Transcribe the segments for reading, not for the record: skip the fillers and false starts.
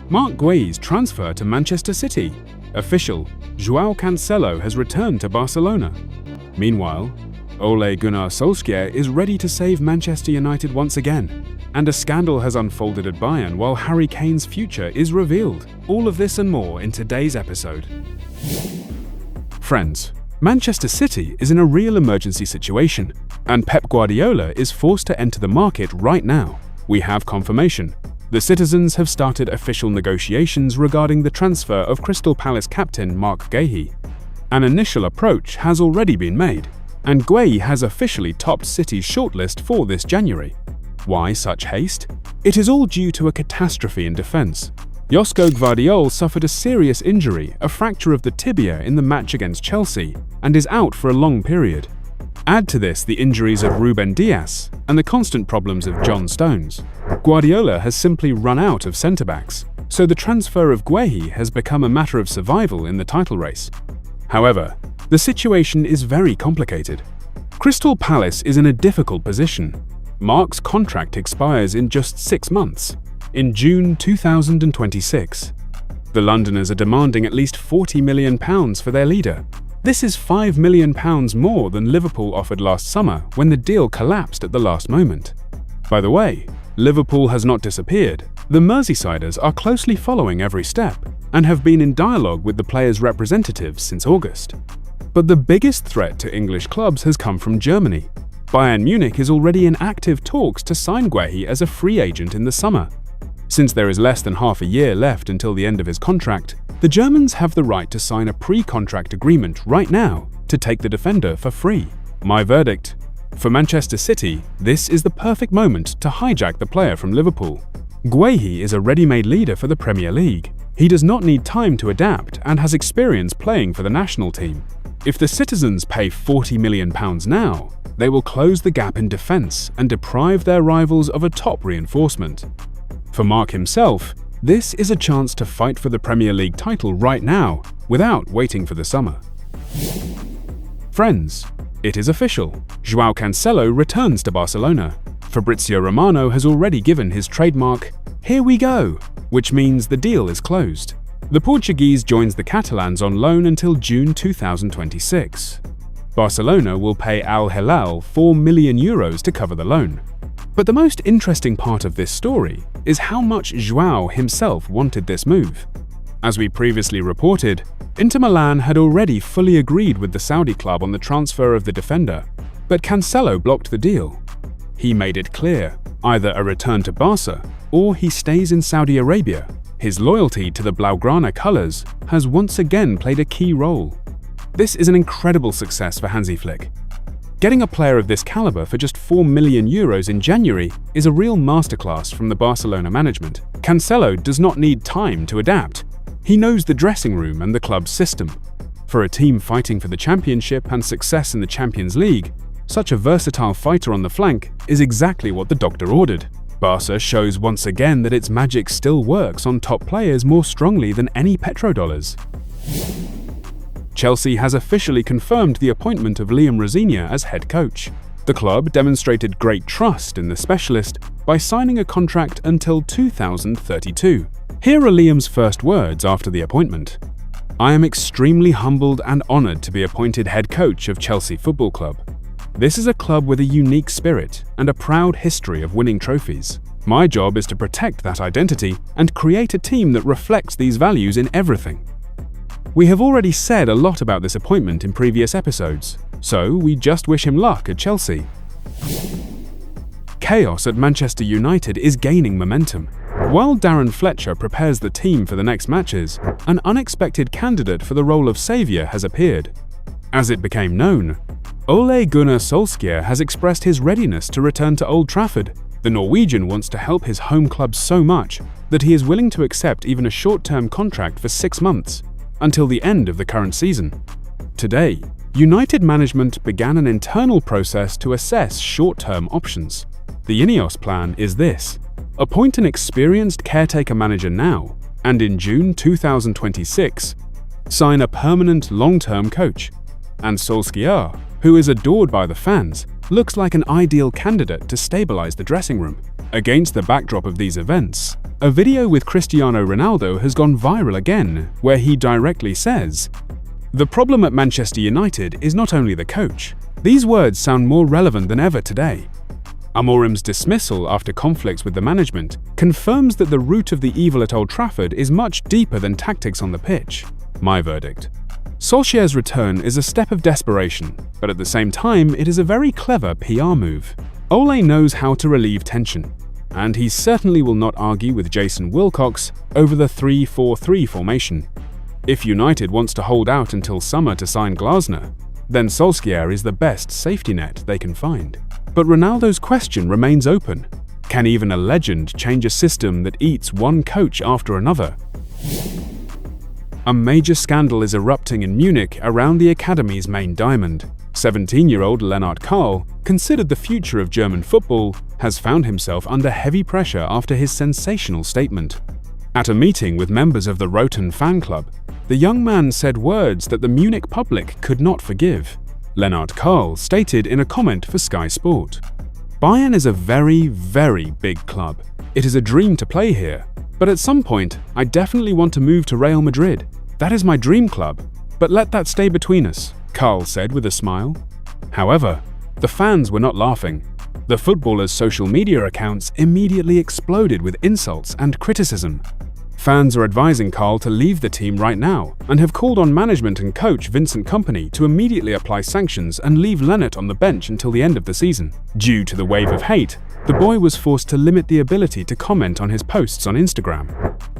Marc Guehi's transfer to Manchester City. Official, Joao Cancelo has returned to Barcelona. Meanwhile, Ole Gunnar Solskjær is ready to save Manchester United once again. And a scandal has unfolded at Bayern while Harry Kane's future is revealed. All of this and more in today's episode. Friends, Manchester City is in a real emergency situation, and Pep Guardiola is forced to enter the market right now. We have confirmation. The citizens have started official negotiations regarding the transfer of Crystal Palace captain Marc Guehi. An initial approach has already been made, and Guehi has officially topped City's shortlist for this January. Why such haste? It is all due to a catastrophe in defense. Joao Cancelo suffered a serious injury, a fracture of the tibia in the match against Chelsea, and is out for a long period. Add to this the injuries of Ruben Dias and the constant problems of John Stones. Guardiola has simply run out of centre-backs, so the transfer of Guehi has become a matter of survival in the title race. However, the situation is very complicated. Crystal Palace is in a difficult position. Marc's contract expires in just 6 months, in June 2026. The Londoners are demanding at least £40 million for their leader. This is £5 million more than Liverpool offered last summer when the deal collapsed at the last moment. By the way, Liverpool has not disappeared. The Merseysiders are closely following every step and have been in dialogue with the players' representatives since August. But the biggest threat to English clubs has come from Germany. Bayern Munich is already in active talks to sign Guehi as a free agent in the summer. Since there is less than half a year left until the end of his contract, the Germans have the right to sign a pre-contract agreement right now to take the defender for free. My verdict: for Manchester City, this is the perfect moment to hijack the player from Liverpool. Guehi is a ready-made leader for the Premier League. He does not need time to adapt and has experience playing for the national team. If the citizens pay £40 million now, they will close the gap in defense and deprive their rivals of a top reinforcement. For Marc himself, this is a chance to fight for the Premier League title right now, without waiting for the summer. Friends, it is official. Joao Cancelo returns to Barcelona. Fabrizio Romano has already given his trademark, "Here we go," which means the deal is closed. The Portuguese joins the Catalans on loan until June 2026. Barcelona will pay Al Hilal €4 million to cover the loan. But the most interesting part of this story is how much Joao himself wanted this move. As we previously reported, Inter Milan had already fully agreed with the Saudi club on the transfer of the defender, but Cancelo blocked the deal. He made it clear, either a return to Barca or he stays in Saudi Arabia. His loyalty to the Blaugrana colours has once again played a key role. This is an incredible success for Hansi Flick. Getting a player of this caliber for just €4 million in January is a real masterclass from the Barcelona management. Cancelo does not need time to adapt. He knows the dressing room and the club's system. For a team fighting for the championship and success in the Champions League, such a versatile fighter on the flank is exactly what the doctor ordered. Barca shows once again that its magic still works on top players more strongly than any petrodollars. Chelsea has officially confirmed the appointment of Rosenior as head coach. The club demonstrated great trust in the specialist by signing a contract until 2032. Here are Liam's first words after the appointment. "I am extremely humbled and honoured to be appointed head coach of Chelsea Football Club. This is a club with a unique spirit and a proud history of winning trophies. My job is to protect that identity and create a team that reflects these values in everything." We have already said a lot about this appointment in previous episodes, so we just wish him luck at Chelsea. Chaos at Manchester United is gaining momentum. While Darren Fletcher prepares the team for the next matches, an unexpected candidate for the role of saviour has appeared. As it became known, Ole Gunnar Solskjær has expressed his readiness to return to Old Trafford. The Norwegian wants to help his home club so much that he is willing to accept even a short-term contract for 6 months, until the end of the current season. Today, United management began an internal process to assess short-term options. The Ineos plan is this: appoint an experienced caretaker manager now, and in June 2026, sign a permanent long-term coach. And Solskjaer, who is adored by the fans, looks like an ideal candidate to stabilize the dressing room. Against the backdrop of these events, a video with Cristiano Ronaldo has gone viral again, where he directly says, "The problem at Manchester United is not only the coach." These words sound more relevant than ever today. Amorim's dismissal after conflicts with the management confirms that the root of the evil at Old Trafford is much deeper than tactics on the pitch. My verdict: Solskjaer's return is a step of desperation, but at the same time it is a very clever PR move. Ole knows how to relieve tension, and he certainly will not argue with Jason Wilcox over the 3-4-3 formation. If United wants to hold out until summer to sign Glasner, then Solskjaer is the best safety net they can find. But Ronaldo's question remains open. Can even a legend change a system that eats one coach after another? A major scandal is erupting in Munich around the academy's main diamond. 17-year-old Lennart Karl, considered the future of German football, has found himself under heavy pressure after his sensational statement. At a meeting with members of the Roten fan club, the young man said words that the Munich public could not forgive. Lennart Karl stated in a comment for Sky Sport, "Bayern is a very, very big club. It is a dream to play here, but at some point, I definitely want to move to Real Madrid. That is my dream club, but let that stay between us," Karl said with a smile. However, the fans were not laughing. The footballer's social media accounts immediately exploded with insults and criticism. Fans are advising Karl to leave the team right now and have called on management and coach Vincent Kompany to immediately apply sanctions and leave Lennart on the bench until the end of the season. Due to the wave of hate, the boy was forced to limit the ability to comment on his posts on Instagram.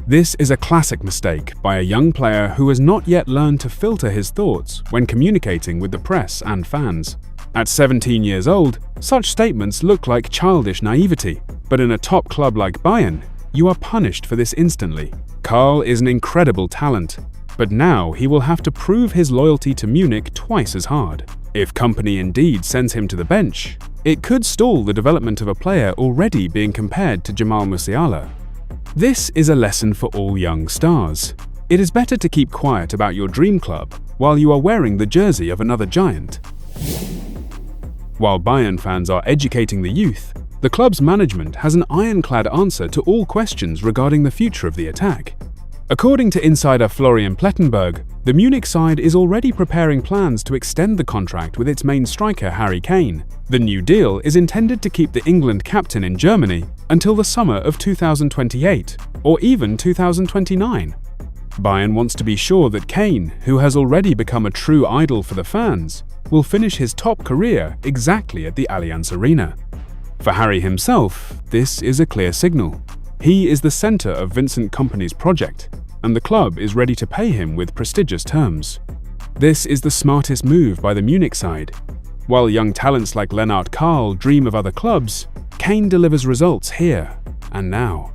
This is a classic mistake by a young player who has not yet learned to filter his thoughts when communicating with the press and fans. At 17 years old, such statements look like childish naivety, but in a top club like Bayern, you are punished for this instantly. Karl is an incredible talent, but now he will have to prove his loyalty to Munich twice as hard. If Kompany indeed sends him to the bench, it could stall the development of a player already being compared to Jamal Musiala. This is a lesson for all young stars. It is better to keep quiet about your dream club while you are wearing the jersey of another giant. While Bayern fans are educating the youth, the club's management has an ironclad answer to all questions regarding the future of the attack. According to insider Florian Plettenberg, the Munich side is already preparing plans to extend the contract with its main striker Harry Kane. The new deal is intended to keep the England captain in Germany until the summer of 2028, or even 2029. Bayern wants to be sure that Kane, who has already become a true idol for the fans, will finish his top career exactly at the Allianz Arena. For Harry himself, this is a clear signal. He is the center of Vincent Kompany's project, and the club is ready to pay him with prestigious terms. This is the smartest move by the Munich side. While young talents like Lennart Karl dream of other clubs, Kane delivers results here and now.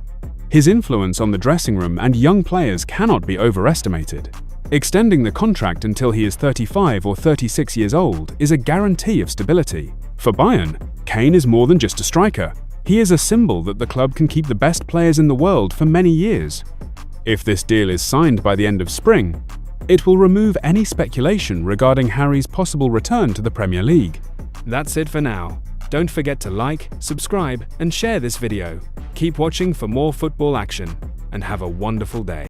His influence on the dressing room and young players cannot be overestimated. Extending the contract until he is 35 or 36 years old is a guarantee of stability. For Bayern, Kane is more than just a striker. He is a symbol that the club can keep the best players in the world for many years. If this deal is signed by the end of spring, it will remove any speculation regarding Harry's possible return to the Premier League. That's it for now. Don't forget to like, subscribe, and share this video. Keep watching for more football action, and have a wonderful day.